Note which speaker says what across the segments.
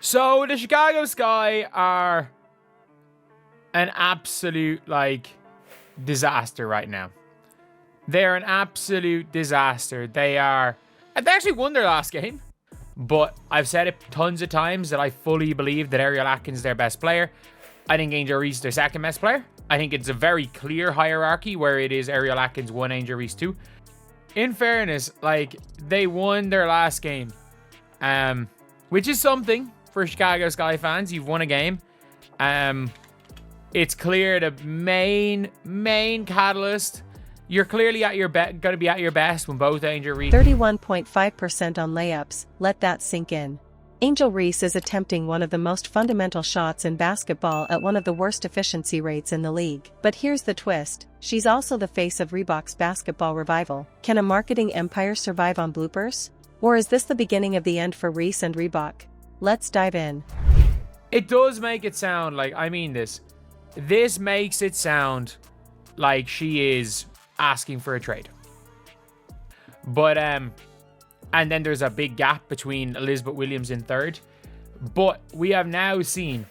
Speaker 1: So the Chicago Sky are an absolute, disaster right now. They're an absolute disaster. They actually won their last game, but I've said it tons of times that I fully believe that Ariel Atkins is their best player. I think Angel Reese is their second best player. I think it's a very clear hierarchy where it is Ariel Atkins 1, Angel Reese 2. In fairness, they won their last game, which is something for Chicago Sky fans. You've won a game. It's clear the main catalyst. You're clearly at your going to be at your best when both Angel Reese
Speaker 2: 31.5% on layups. Let that sink in. Angel Reese is attempting one of the most fundamental shots in basketball at one of the worst efficiency rates in the league. But here's the twist. She's also the face of Reebok's basketball revival. Can a marketing empire survive on bloopers? Or is this the beginning of the end for Reese and Reebok? Let's dive in.
Speaker 1: It does make it sound like, I mean this. This makes it sound like she is asking for a trade. But, and then there's a big gap between Elizabeth Williams in third. But we have now seen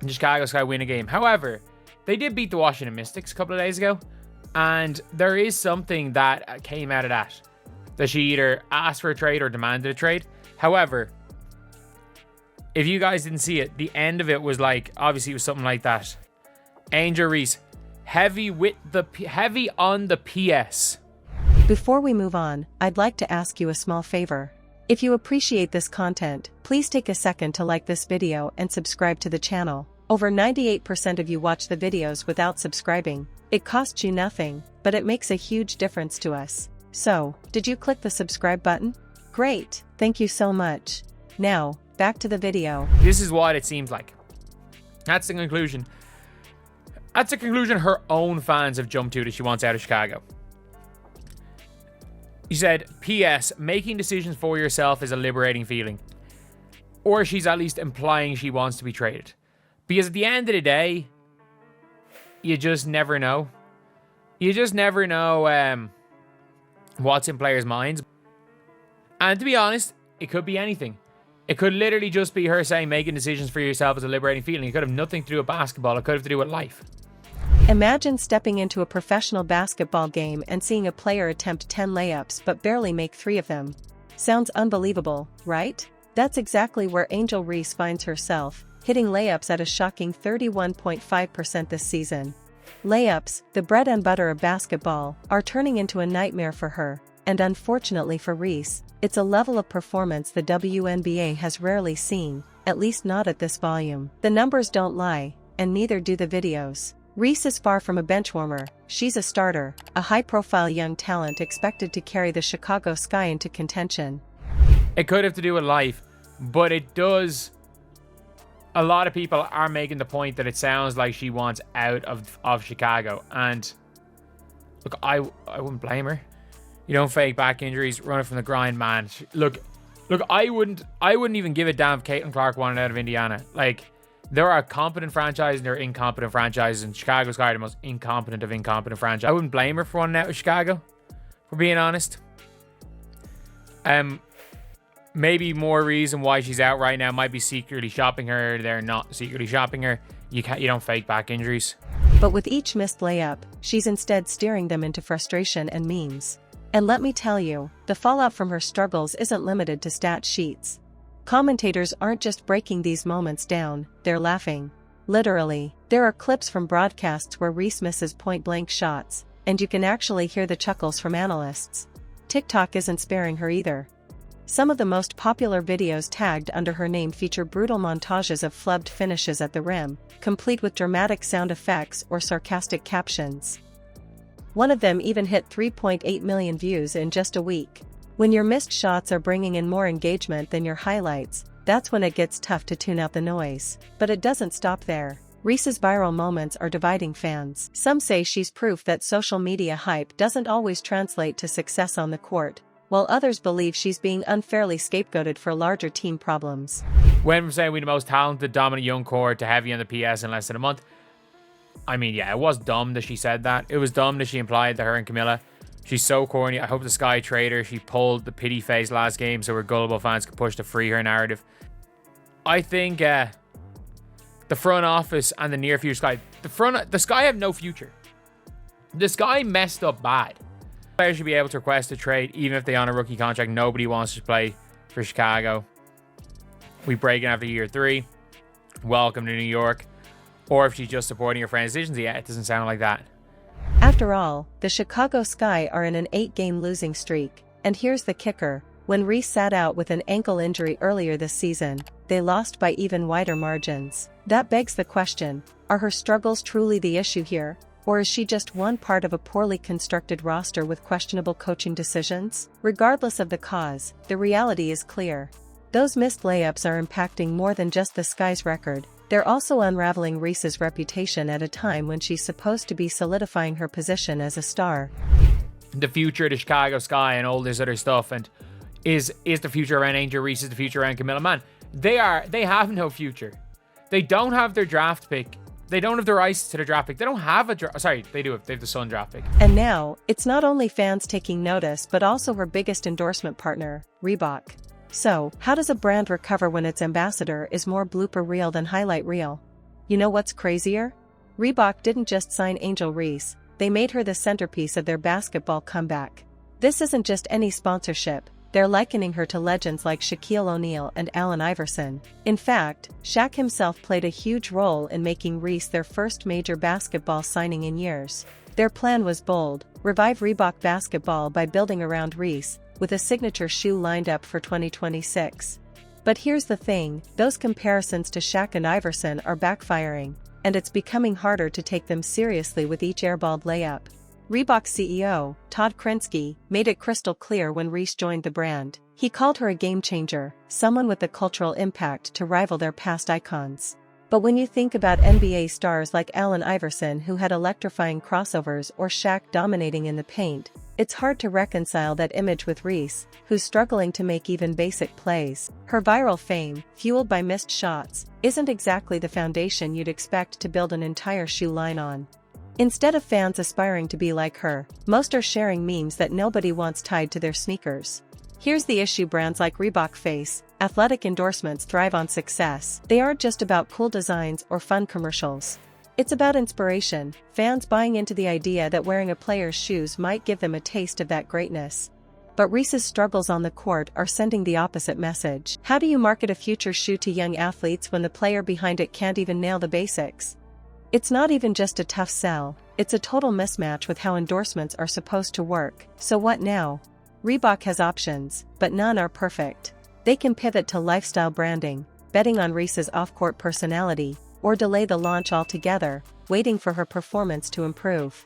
Speaker 1: the Chicago Sky win a game. However, they did beat the Washington Mystics a couple of days ago. And there is something that came out of that. That she either asked for a trade or demanded a trade. However, if you guys didn't see it, the end of it was obviously it was something like that. Angel Reese, heavy on the PS.
Speaker 2: Before we move on, I'd like to ask you a small favor. If you appreciate this content, please take a second to like this video and subscribe to the channel. Over 98% of you watch the videos without subscribing. It costs you nothing, but it makes a huge difference to us. So, did you click the subscribe button? Great, thank you so much. Now, back to the video.
Speaker 1: This is what it seems like. That's the conclusion. That's a conclusion her own fans have jumped to that she wants out of Chicago. She said, P.S. Making decisions for yourself is a liberating feeling. Or she's at least implying she wants to be traded. Because at the end of the day, you just never know. You just never know what's in players' minds. And to be honest, it could be anything. It could literally just be her saying making decisions for yourself is a liberating feeling. It could have nothing to do with basketball. It could have to do with life.
Speaker 2: Imagine stepping into a professional basketball game and seeing a player attempt 10 layups but barely make 3 of them. Sounds unbelievable, right? That's exactly where Angel Reese finds herself, hitting layups at a shocking 31.5% this season. Layups, the bread and butter of basketball, are turning into a nightmare for her, and unfortunately for Reese, it's a level of performance the WNBA has rarely seen, at least not at this volume. The numbers don't lie, and neither do the videos. Reese is far from a benchwarmer, she's a starter, a high-profile young talent expected to carry the Chicago Sky into contention.
Speaker 1: It could have to do with life, but it does. A lot of people are making the point that it sounds like she wants out of Chicago. And look, I wouldn't blame her. You don't fake back injuries, running from the grind, man. Look, I wouldn't even give a damn if Caitlin Clark wanted out of Indiana. There are competent franchises and there are incompetent franchises, and Chicago Sky are the most incompetent of incompetent franchises. I wouldn't blame her for wanting out of Chicago, for being honest. Maybe more reason why she's out right now might be secretly shopping her. They're not secretly shopping her. You don't fake back injuries.
Speaker 2: But with each missed layup, she's instead steering them into frustration and memes. And let me tell you, the fallout from her struggles isn't limited to stat sheets. Commentators aren't just breaking these moments down, they're laughing. Literally, there are clips from broadcasts where Reese misses point-blank shots, and you can actually hear the chuckles from analysts. TikTok isn't sparing her either. Some of the most popular videos tagged under her name feature brutal montages of flubbed finishes at the rim, complete with dramatic sound effects or sarcastic captions. One of them even hit 3.8 million views in just a week. When your missed shots are bringing in more engagement than your highlights, that's when it gets tough to tune out the noise. But it doesn't stop there. Reese's viral moments are dividing fans. Some say she's proof that social media hype doesn't always translate to success on the court, while others believe she's being unfairly scapegoated for larger team problems.
Speaker 1: Went from saying we're the most talented, dominant young core to heavy on the PS in less than a month. I mean, yeah, it was dumb that she said that. It was dumb that she implied that her and Camilla. She's so corny. I hope the Sky trade her. She pulled the pity face last game so her gullible fans could push the free her narrative. I think the front office and the near future Sky. The Sky have no future. The Sky messed up bad. Players should be able to request a trade even if they on a rookie contract. Nobody wants to play for Chicago. We break it after year 3. Welcome to New York. Or if she's just supporting her friend's decisions. Yeah, it doesn't sound like that.
Speaker 2: After all, the Chicago Sky are in an 8-game losing streak, and here's the kicker. When Reese sat out with an ankle injury earlier this season, they lost by even wider margins. That begs the question, are her struggles truly the issue here, or is she just one part of a poorly constructed roster with questionable coaching decisions? Regardless of the cause, the reality is clear. Those missed layups are impacting more than just the Sky's record. They're also unraveling Reese's reputation at a time when she's supposed to be solidifying her position as a star.
Speaker 1: The future of the Chicago Sky and all this other stuff, and is the future around Angel Reese, is the future around Camilla? Man, they have no future. They don't have their draft pick. They don't have the rights to their draft pick. They don't have a sorry, they do. They have the Sun draft pick.
Speaker 2: And now, it's not only fans taking notice but also her biggest endorsement partner, Reebok. So, how does a brand recover when its ambassador is more blooper reel than highlight reel? You know what's crazier? Reebok didn't just sign Angel Reese, they made her the centerpiece of their basketball comeback. This isn't just any sponsorship. They're likening her to legends like Shaquille O'Neal and Allen Iverson. In fact, Shaq himself played a huge role in making Reese their first major basketball signing in years. Their plan was bold: revive Reebok basketball by building around Reese, with a signature shoe lined up for 2026. But here's the thing, those comparisons to Shaq and Iverson are backfiring, and it's becoming harder to take them seriously with each airballed layup. Reebok CEO, Todd Krinsky, made it crystal clear when Reese joined the brand. He called her a game changer, someone with the cultural impact to rival their past icons. But when you think about NBA stars like Allen Iverson who had electrifying crossovers or Shaq dominating in the paint, it's hard to reconcile that image with Reese, who's struggling to make even basic plays. Her viral fame, fueled by missed shots, isn't exactly the foundation you'd expect to build an entire shoe line on. Instead of fans aspiring to be like her, most are sharing memes that nobody wants tied to their sneakers. Here's the issue: brands like Reebok face, athletic endorsements thrive on success. They aren't just about cool designs or fun commercials. It's about inspiration, fans buying into the idea that wearing a player's shoes might give them a taste of that greatness. But Reese's struggles on the court are sending the opposite message. How do you market a future shoe to young athletes when the player behind it can't even nail the basics? It's not even just a tough sell, it's a total mismatch with how endorsements are supposed to work. So what now? Reebok has options, but none are perfect. They can pivot to lifestyle branding, betting on Reese's off-court personality, or delay the launch altogether, waiting for her performance to improve.